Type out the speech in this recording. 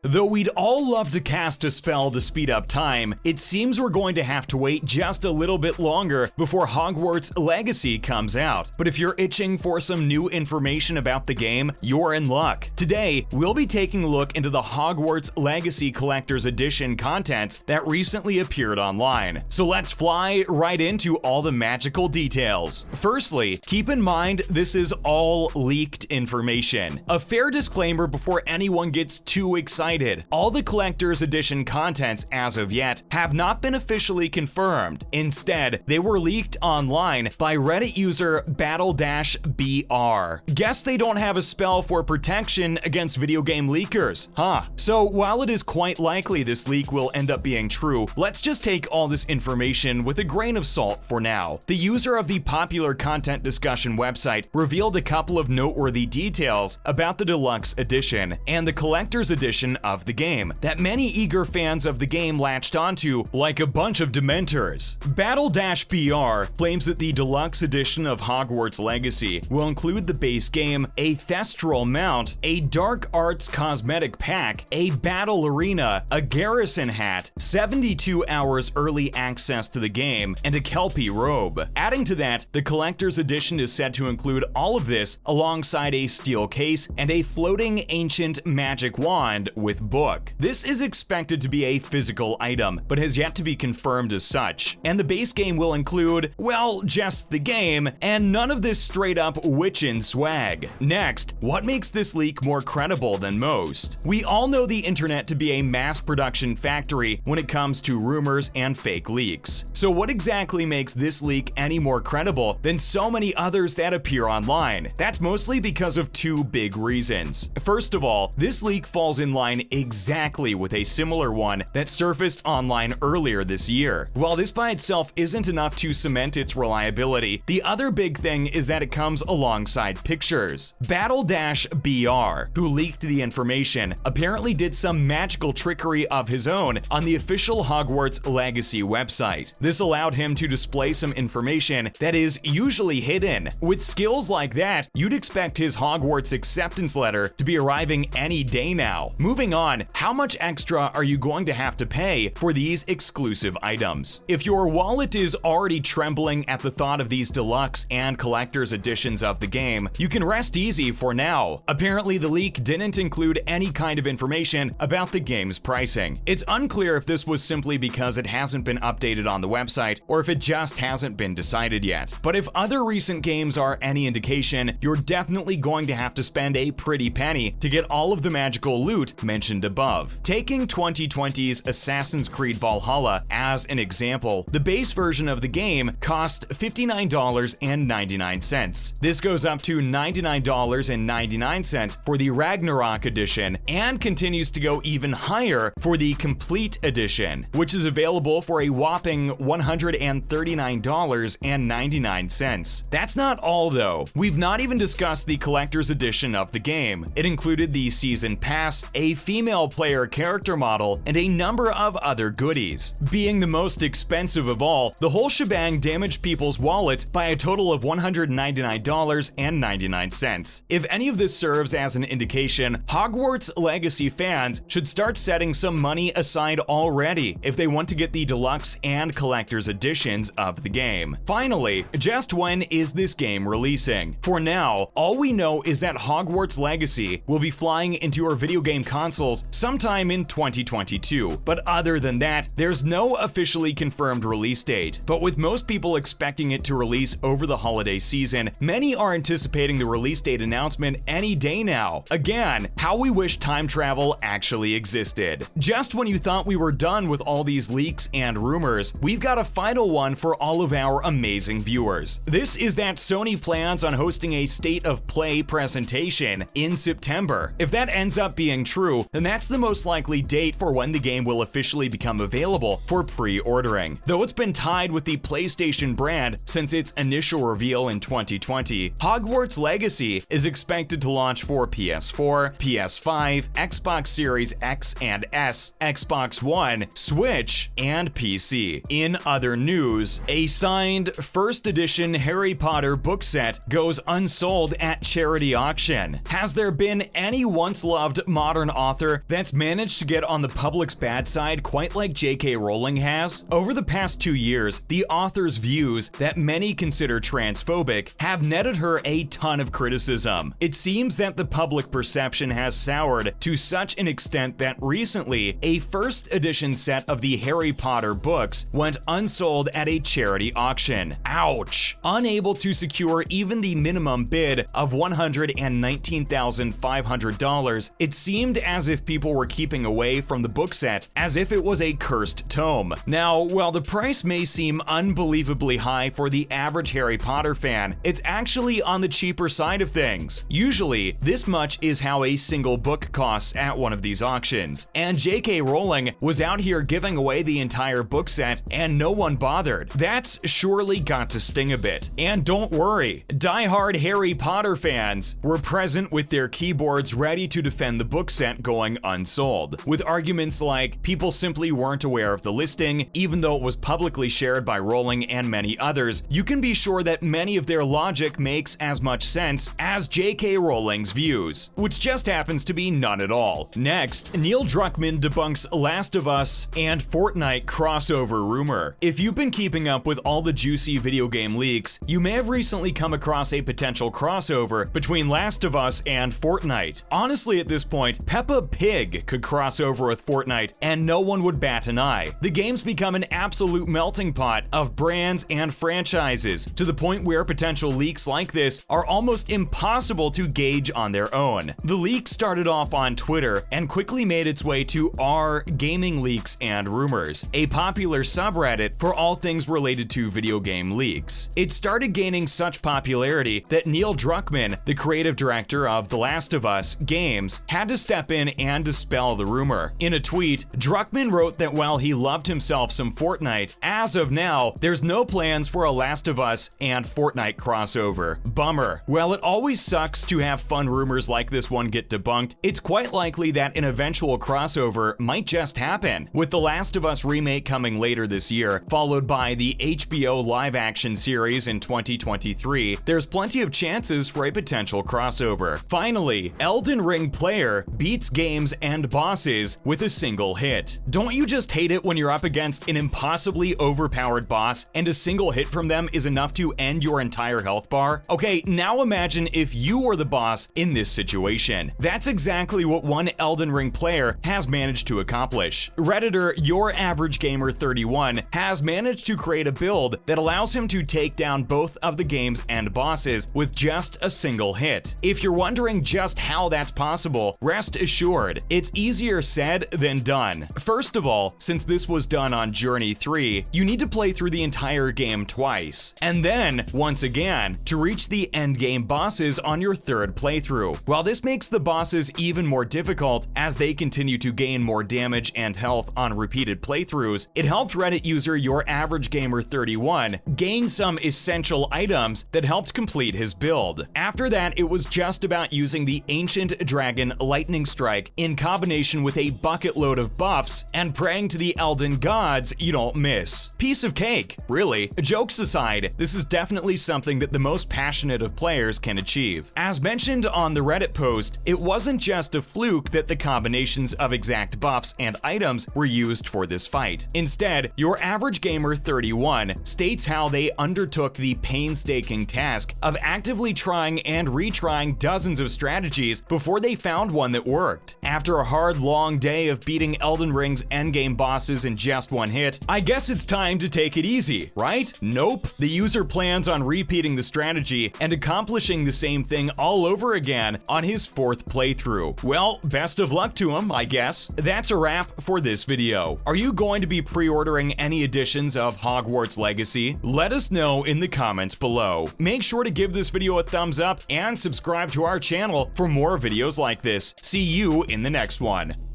Though we'd all love to cast a spell to speed up time, it seems we're going to have to wait just a little bit longer before Hogwarts Legacy comes out. But if you're itching for some new information about the game, you're in luck. Today, we'll be taking a look into the Hogwarts Legacy Collector's Edition contents that recently appeared online. So let's fly right into all the magical details. Firstly, keep in mind this is all leaked information. A fair disclaimer before anyone gets too excited. All the Collector's Edition contents as of yet have not been officially confirmed. Instead, they were leaked online by Reddit user Battle-BR. Guess they don't have a spell for protection against video game leakers, huh? So while it is quite likely this leak will end up being true, let's just take all this information with a grain of salt for now. The user of the popular content discussion website revealed a couple of noteworthy details about the Deluxe Edition and the Collector's Edition of the game that many eager fans of the game latched onto like a bunch of dementors. Battle-BR claims that the Deluxe Edition of Hogwarts Legacy will include the base game, a Thestral mount, a Dark Arts cosmetic pack, a battle arena, a garrison hat, 72 hours early access to the game, and a Kelpie robe. Adding to that, the Collector's Edition is said to include all of this alongside a steel case and a floating ancient magic wand with book. This is expected to be a physical item, but has yet to be confirmed as such. And the base game will include, well, just the game, and none of this straight up witchin' swag. Next, what makes this leak more credible than most? We all know the internet to be a mass production factory when it comes to rumors and fake leaks. So what exactly makes this leak any more credible than so many others that appear online? That's mostly because of two big reasons. First of all, this leak falls in line exactly with a similar one that surfaced online earlier this year. While this by itself isn't enough to cement its reliability, the other big thing is that it comes alongside pictures. Battle-BR, who leaked the information, apparently did some magical trickery of his own on the official Hogwarts Legacy website. This allowed him to display some information that is usually hidden. With skills like that, you'd expect his Hogwarts acceptance letter to be arriving any day now. Moving on, how much extra are you going to have to pay for these exclusive items? If your wallet is already trembling at the thought of these deluxe and collector's editions of the game, you can rest easy for now. Apparently, the leak didn't include any kind of information about the game's pricing. It's unclear if this was simply because it hasn't been updated on the website or if it just hasn't been decided yet. But if other recent games are any indication, you're definitely going to have to spend a pretty penny to get all of the magical loot mentioned above. Taking 2020's Assassin's Creed Valhalla as an example, the base version of the game cost $59.99. This goes up to $99.99 for the Ragnarok edition and continues to go even higher for the Complete edition, which is available for a whopping $139.99. That's not all though. We've not even discussed the collector's edition of the game. It included the season pass, a female player character model, and a number of other goodies. Being the most expensive of all, the whole shebang damaged people's wallets by a total of $199.99. If any of this serves as an indication, Hogwarts Legacy fans should start setting some money aside already if they want to get the deluxe and collector's editions of the game. Finally, just when is this game releasing? For now, all we know is that Hogwarts Legacy will be flying into your video game consoles sometime in 2022, but other than that, there's no officially confirmed release date. But with most people expecting it to release over the holiday season, many are anticipating the release date announcement any day now. Again, how we wish time travel actually existed. Just when you thought we were done with all these leaks and rumors, we've got a final one for all of our amazing viewers. This is that Sony plans on hosting a State of Play presentation in September. If that ends up being true, then that's the most likely date for when the game will officially become available for pre-ordering. Though it's been tied with the PlayStation brand since its initial reveal in 2020, Hogwarts Legacy is expected to launch for PS4, PS5, Xbox Series X and S, Xbox One, Switch, and PC. In other news, a signed first edition Harry Potter book set goes unsold at charity auction. Has there been any once loved modern author author that's managed to get on the public's bad side quite like J.K. Rowling has? Over the past 2 years, the author's views that many consider transphobic have netted her a ton of criticism. It seems that the public perception has soured to such an extent that recently, a first edition set of the Harry Potter books went unsold at a charity auction. Ouch! Unable to secure even the minimum bid of $119,500, it seemed as if people were keeping away from the book set as if it was a cursed tome. Now, while the price may seem unbelievably high for the average Harry Potter fan, it's actually on the cheaper side of things. Usually, this much is how a single book costs at one of these auctions, and J.K. Rowling was out here giving away the entire book set and no one bothered. That's surely got to sting a bit. And don't worry, die-hard Harry Potter fans were present with their keyboards ready to defend the book set going unsold, with arguments like people simply weren't aware of the listing, even though it was publicly shared by Rowling and many others. You can be sure that many of their logic makes as much sense as J.K. Rowling's views, which just happens to be none at all. Next, Neil Druckmann debunks Last of Us and Fortnite crossover rumor. If you've been keeping up with all the juicy video game leaks, you may have recently come across a potential crossover between Last of Us and Fortnite. Honestly, at this point, Peppa Pig could cross over with Fortnite and no one would bat an eye. The game's become an absolute melting pot of brands and franchises, to the point where potential leaks like this are almost impossible to gauge on their own. The leak started off on Twitter and quickly made its way to r Gaming Leaks and Rumors, a popular subreddit for all things related to video game leaks. It started gaining such popularity that Neil Druckmann, the creative director of The Last of Us games, had to step in and dispel the rumor. In a tweet, Druckmann wrote that while he loved himself some Fortnite, as of now, there's no plans for a Last of Us and Fortnite crossover. Bummer. While it always sucks to have fun rumors like this one get debunked, it's quite likely that an eventual crossover might just happen, with The Last of Us remake coming later this year, followed by the HBO live-action series in 2023. There's plenty of chances for a potential crossover. Finally, Elden Ring player beats games and bosses with a single hit. Don't you just hate it when you're up against an impossibly overpowered boss and a single hit from them is enough to end your entire health bar? Okay, now imagine if you were the boss in this situation. That's exactly what one Elden Ring player has managed to accomplish. Redditor YourAverageGamer31 has managed to create a build that allows him to take down both of the games and bosses with just a single hit. If you're wondering just how that's possible, rest assured, it's easier said than done. First of all, since this was done on Journey 3, you need to play through the entire game twice, and then, once again, to reach the endgame bosses on your third playthrough. While this makes the bosses even more difficult as they continue to gain more damage and health on repeated playthroughs, it helped Reddit user YourAverageGamer31 gain some essential items that helped complete his build. After that, it was just about using the Ancient Dragon Lightning Strike in combination with a bucket load of buffs and praying to the Elden gods you don't miss. Piece of cake, really. Jokes aside, this is definitely something that the most passionate of players can achieve. As mentioned on the Reddit post, it wasn't just a fluke that the combinations of exact buffs and items were used for this fight. Instead, YourAverageGamer31 states how they undertook the painstaking task of actively trying and retrying dozens of strategies before they found one that worked. After a hard, long day of beating Elden Ring's endgame bosses in just one hit, I guess it's time to take it easy, right? Nope. The user plans on repeating the strategy and accomplishing the same thing all over again on his fourth playthrough. Well, best of luck to him, I guess. That's a wrap for this video. Are you going to be pre-ordering any editions of Hogwarts Legacy? Let us know in the comments below. Make sure to give this video a thumbs up and subscribe to our channel for more videos like this. See you in the next one.